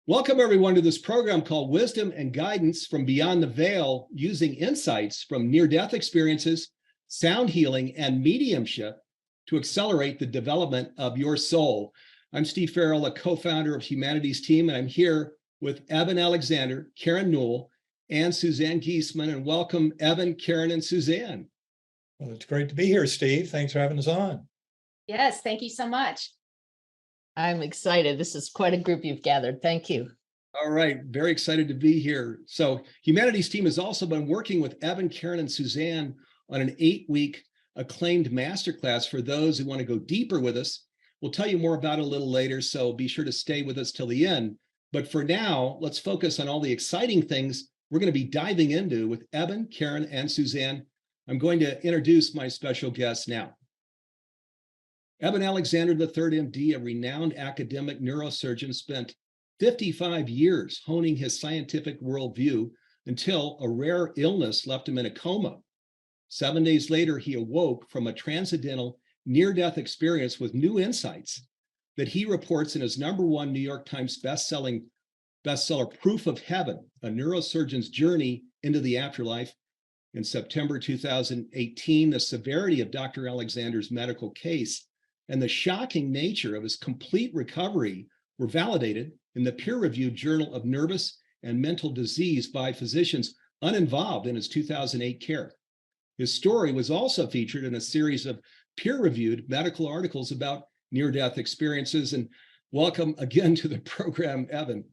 Welcome, everyone, to this program called Wisdom and Guidance from Beyond the Veil, using insights from near-death experiences, sound healing, and mediumship to accelerate the development of your soul. I'm Steve Farrell, a co-founder of Humanity's Team, and I'm here with Eben Alexander, Karen Newell, and Suzanne Giesemann. And welcome, Eben, Karen, and Suzanne. Well, it's great to be here, Steve. Thanks for having us on. Yes, thank you so much. I'm excited. This is quite a group you've gathered. Thank you. All right, very excited to be here. So Humanity's Team has also been working with Eben, Karen, and Suzanne on an 8-week acclaimed masterclass for those who want to go deeper with us. We'll tell you more about it a little later, so be sure to stay with us till the end. But for now, let's focus on all the exciting things we're going to be diving into with Eben, Karen, and Suzanne. I'm going to introduce my special guests now. Eben Alexander III, MD, a renowned academic neurosurgeon, spent 55 years honing his scientific worldview until a rare illness left him in a coma. 7 days later, he awoke from a transcendental near-death experience with new insights that he reports in his #1 New York Times bestseller, Proof of Heaven, a neurosurgeon's journey into the afterlife. In September 2018, the severity of Dr. Alexander's medical case and the shocking nature of his complete recovery were validated in the peer-reviewed Journal of Nervous and Mental Disease by physicians uninvolved in his 2008 care. His story was also featured in a series of peer-reviewed medical articles about near-death experiences. And welcome again to the program, Eben.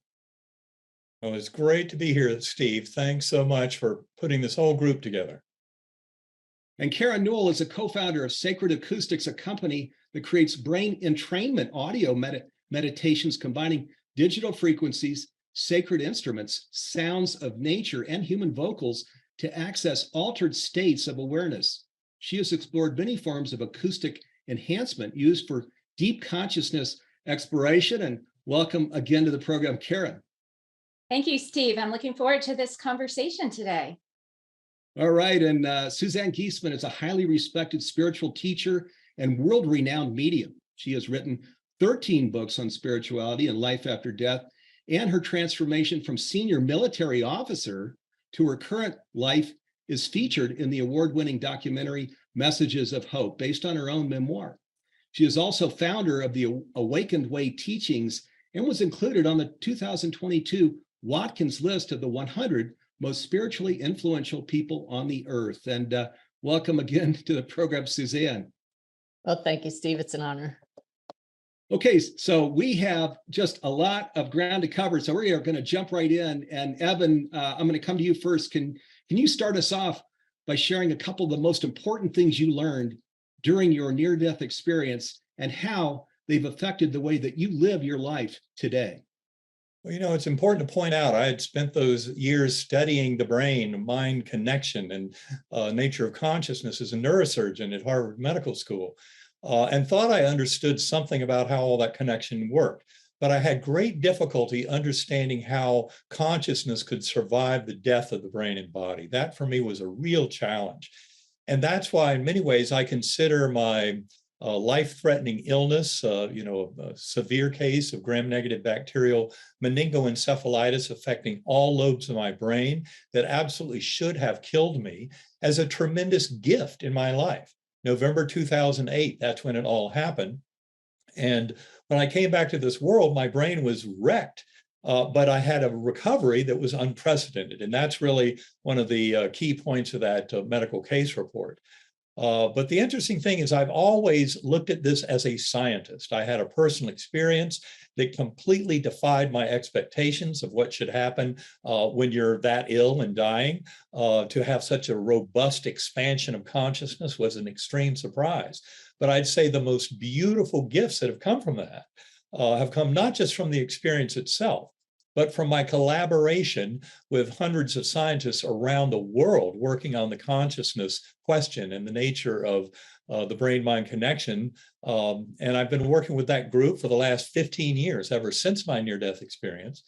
Well, it's great to be here, Steve. Thanks so much for putting this whole group together. And Karen Newell is a co-founder of Sacred Acoustics, a company that creates brain entrainment audio meditations combining digital frequencies, sacred instruments, sounds of nature, and human vocals to access altered states of awareness. She has explored many forms of acoustic enhancement used for deep consciousness exploration. And welcome again to the program, Karen. Thank you, Steve. I'm looking forward to this conversation today. All right, and Suzanne Giesemann is a highly respected spiritual teacher and world-renowned medium. She has written 13 books on spirituality and life after death, and her transformation from senior military officer to her current life is featured in the award-winning documentary Messages of Hope, based on her own memoir. She is also founder of the Awakened Way teachings and was included on the 2022 Watkins list of the 100 most spiritually influential people on the earth. And welcome again to the program, Suzanne. Well, thank you, Steve. It's an honor. Okay, so we have just a lot of ground to cover. So we are going to jump right in. And Eben, I'm going to come to you first. Can you start us off by sharing a couple of the most important things you learned during your near-death experience and how they've affected the way that you live your life today? Well, it's important to point out I had spent those years studying the brain-mind connection and nature of consciousness as a neurosurgeon at Harvard Medical School, and thought I understood something about how all that connection worked. But I had great difficulty understanding how consciousness could survive the death of the brain and body. That, for me, was a real challenge. And that's why, in many ways, I consider my life-threatening illness, a severe case of gram-negative bacterial meningoencephalitis affecting all lobes of my brain that absolutely should have killed me, as a tremendous gift in my life. November 2008, that's when it all happened. And when I came back to this world, my brain was wrecked, but I had a recovery that was unprecedented. And that's really one of the key points of that medical case report. But the interesting thing is I've always looked at this as a scientist. I had a personal experience that completely defied my expectations of what should happen when you're that ill and dying. To have such a robust expansion of consciousness was an extreme surprise. But I'd say the most beautiful gifts that have come from that have come not just from the experience itself, but from my collaboration with hundreds of scientists around the world working on the consciousness question and the nature of the brain-mind connection. And I've been working with that group for the last 15 years, ever since my near-death experience.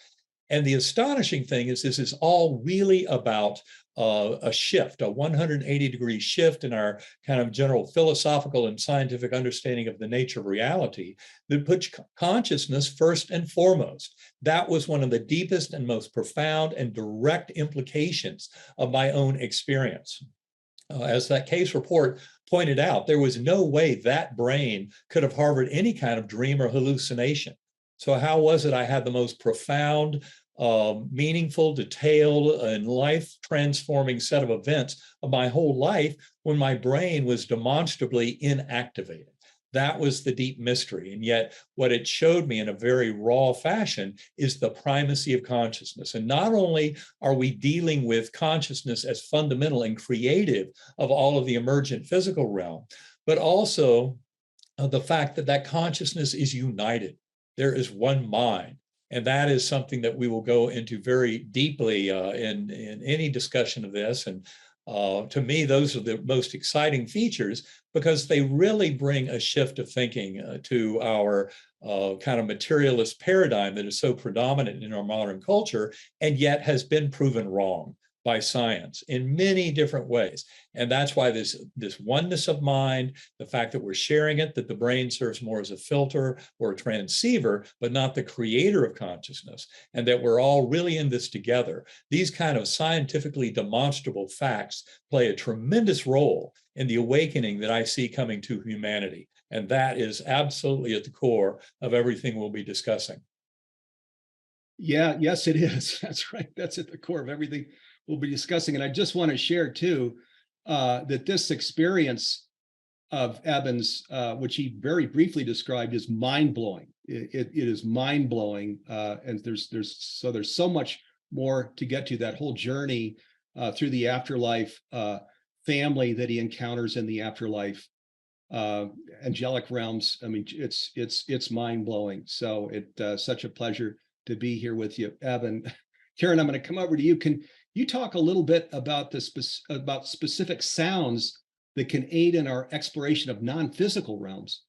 And the astonishing thing is this is all really about a shift, a 180-degree shift in our kind of general philosophical and scientific understanding of the nature of reality that puts consciousness first and foremost. That was one of the deepest and most profound and direct implications of my own experience. As that case report pointed out, there was no way that brain could have harbored any kind of dream or hallucination. So how was it I had the most profound, meaningful, detailed, and life-transforming set of events of my whole life when my brain was demonstrably inactivated? That was the deep mystery. And yet what it showed me in a very raw fashion is the primacy of consciousness. And not only are we dealing with consciousness as fundamental and creative of all of the emergent physical realm, but also the fact that that consciousness is united. There is one mind. And that is something that we will go into very deeply in any discussion of this. And to me, those are the most exciting features because they really bring a shift of thinking to our kind of materialist paradigm that is so predominant in our modern culture and yet has been proven wrong by science in many different ways. And that's why this oneness of mind, the fact that we're sharing it, that the brain serves more as a filter or a transceiver, but not the creator of consciousness, and that we're all really in this together. These kind of scientifically demonstrable facts play a tremendous role in the awakening that I see coming to humanity. And that is absolutely at the core of everything we'll be discussing. Yeah, yes, it is. That's right. That's at the core of everything we'll be discussing. And I just want to share too, that this experience of Eben's, which he very briefly described, is mind-blowing. It is mind-blowing. And there's so much more to get to, that whole journey through the afterlife, family that he encounters in the afterlife, angelic realms. I mean, it's mind-blowing. So it's such a pleasure to be here with you, Eben. Karen, I'm going to come over to you. Can you talk a little bit about about specific sounds that can aid in our exploration of non-physical realms?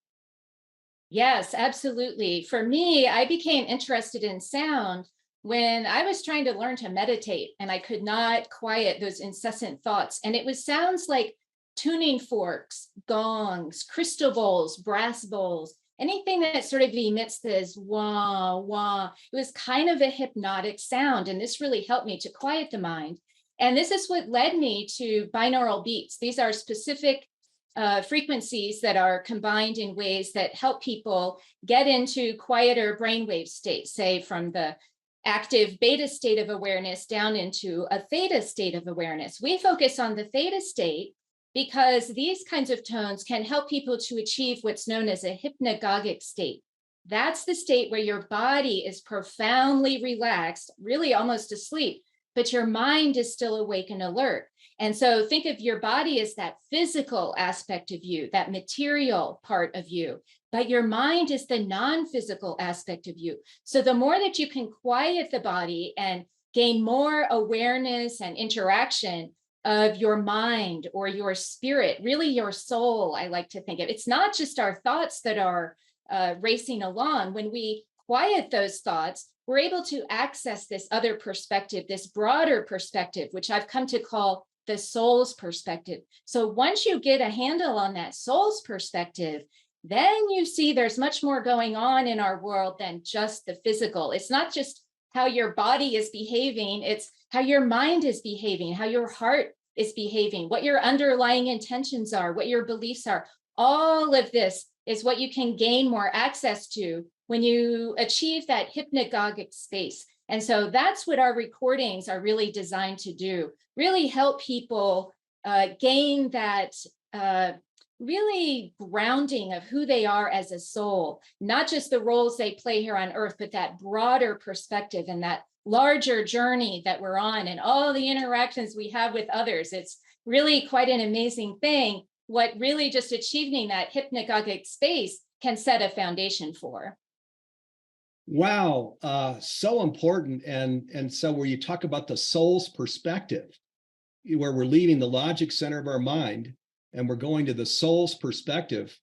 Yes, absolutely. For me, I became interested in sound when I was trying to learn to meditate and I could not quiet those incessant thoughts. And it was sounds like tuning forks, gongs, crystal bowls, brass bowls, anything that sort of emits this wah, wah. It was kind of a hypnotic sound. And this really helped me to quiet the mind. And this is what led me to binaural beats. These are specific frequencies that are combined in ways that help people get into quieter brainwave states, say from the active beta state of awareness down into a theta state of awareness. We focus on the theta state because these kinds of tones can help people to achieve what's known as a hypnagogic state. That's the state where your body is profoundly relaxed, really almost asleep, but your mind is still awake and alert. And so think of your body as that physical aspect of you, that material part of you, but your mind is the non-physical aspect of you. So the more that you can quiet the body and gain more awareness and interaction of your mind or your spirit, really your soul, I like to think of. It's not just our thoughts that are racing along. When we quiet those thoughts, we're able to access this other perspective, this broader perspective, which I've come to call the soul's perspective. So once you get a handle on that soul's perspective, then you see there's much more going on in our world than just the physical. It's not just how your body is behaving, it's how your mind is behaving, how your heart is behaving, what your underlying intentions are, what your beliefs are. All of this is what you can gain more access to when you achieve that hypnagogic space. And so that's what our recordings are really designed to do, really help people gain that really grounding of who they are as a soul, not just the roles they play here on earth, but that broader perspective and that larger journey that we're on and all the interactions we have with others. It's really quite an amazing thing, what really just achieving that hypnagogic space can set a foundation for. Wow, so important. And so where you talk about the soul's perspective, where we're leaving the logic center of our mind and we're going to the soul's perspective,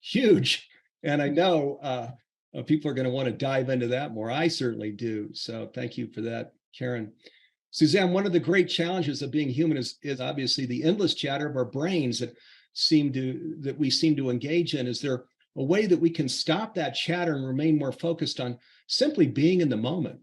huge. And I know people are going to want to dive into that more. I certainly do. So thank you for that, Karen. Suzanne, one of the great challenges of being human is obviously the endless chatter of our brains that we seem to engage in. Is there a way that we can stop that chatter and remain more focused on simply being in the moment?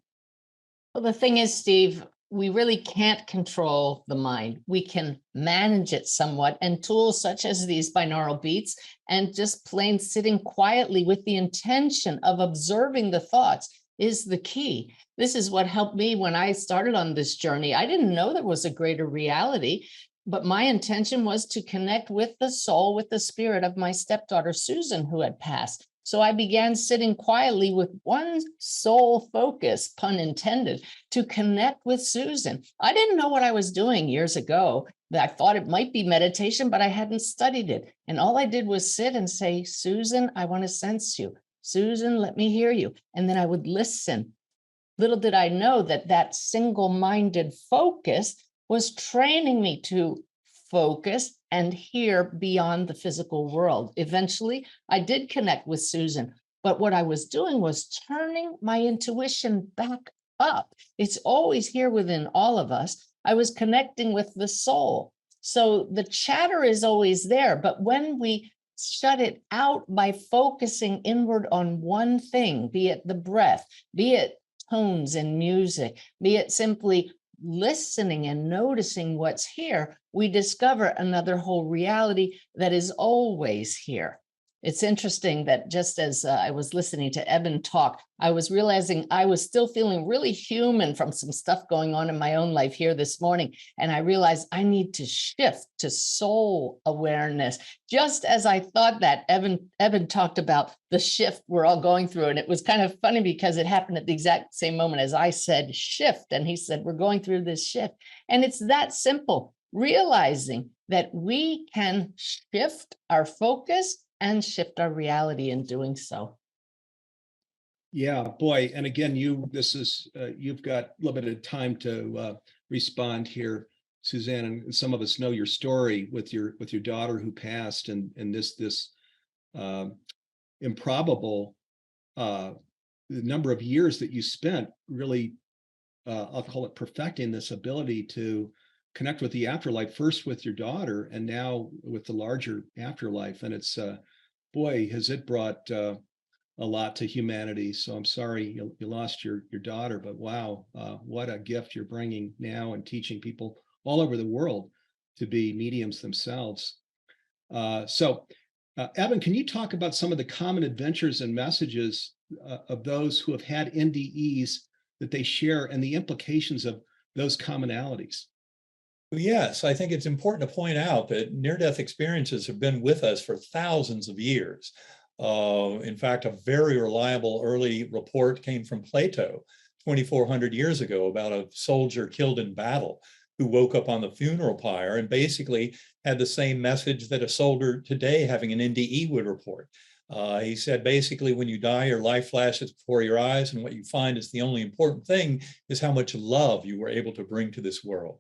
Well, the thing is, Steve, we really can't control the mind. We can manage it somewhat, and tools such as these binaural beats and just plain sitting quietly with the intention of observing the thoughts is the key. This is what helped me when I started on this journey. I didn't know there was a greater reality, but my intention was to connect with the soul, with the spirit of my stepdaughter, Susan, who had passed. So I began sitting quietly with one sole focus, pun intended, to connect with Susan. I didn't know what I was doing years ago. I thought it might be meditation, but I hadn't studied it. And all I did was sit and say, Susan, I want to sense you. Susan, let me hear you. And then I would listen. Little did I know that that single-minded focus was training me to focus and hear beyond the physical world. Eventually, I did connect with Susan, but what I was doing was turning my intuition back up. It's always here within all of us. I was connecting with the soul. So the chatter is always there, but when we shut it out by focusing inward on one thing, be it the breath, be it tones and music, be it simply listening and noticing what's here, we discover another whole reality that is always here. It's interesting that just as I was listening to Eben talk, I was realizing I was still feeling really human from some stuff going on in my own life here this morning. And I realized I need to shift to soul awareness. Just as I thought that, Eben talked about the shift we're all going through. And it was kind of funny because it happened at the exact same moment as I said shift. And he said, we're going through this shift. And it's that simple, realizing that we can shift our focus and shift our reality in doing so. Yeah, boy. And again, you've got a little bit of time to respond here, Suzanne. And some of us know your story with your daughter who passed, and this improbable number of years that you spent really, I'll call it perfecting this ability to connect with the afterlife, first with your daughter and now with the larger afterlife. And it's boy, has it brought a lot to humanity. So I'm sorry you lost your daughter, but wow, what a gift you're bringing now and teaching people all over the world to be mediums themselves. Eben, can you talk about some of the common adventures and messages of those who have had NDEs that they share and the implications of those commonalities? Yes, I think it's important to point out that near-death experiences have been with us for thousands of years. In fact, a very reliable early report came from Plato 2,400 years ago about a soldier killed in battle who woke up on the funeral pyre and basically had the same message that a soldier today having an NDE would report. He said, basically, when you die, your life flashes before your eyes, and what you find is the only important thing is how much love you were able to bring to this world.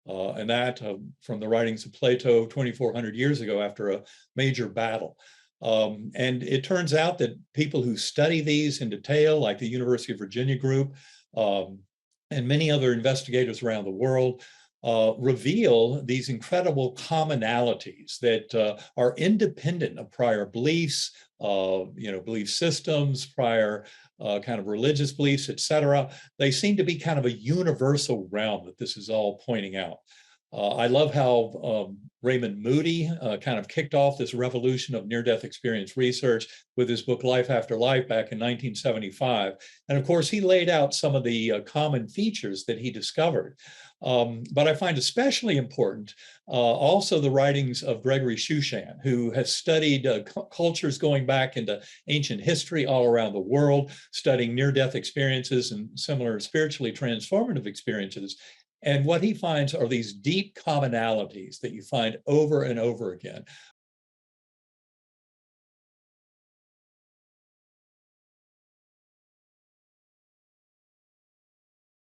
And that from the writings of Plato 2,400 years ago after a major battle. And it turns out that people who study these in detail, like the University of Virginia group and many other investigators around the world, reveal these incredible commonalities that are independent of prior beliefs, belief systems, prior kind of religious beliefs, et cetera. They seem to be kind of a universal realm that this is all pointing out. I love how Raymond Moody kind of kicked off this revolution of near-death experience research with his book, Life After Life, back in 1975. And of course, he laid out some of the common features that he discovered. But I find especially important also the writings of Gregory Shushan, who has studied cultures going back into ancient history all around the world, studying near-death experiences and similar spiritually transformative experiences. And what he finds are these deep commonalities that you find over and over again.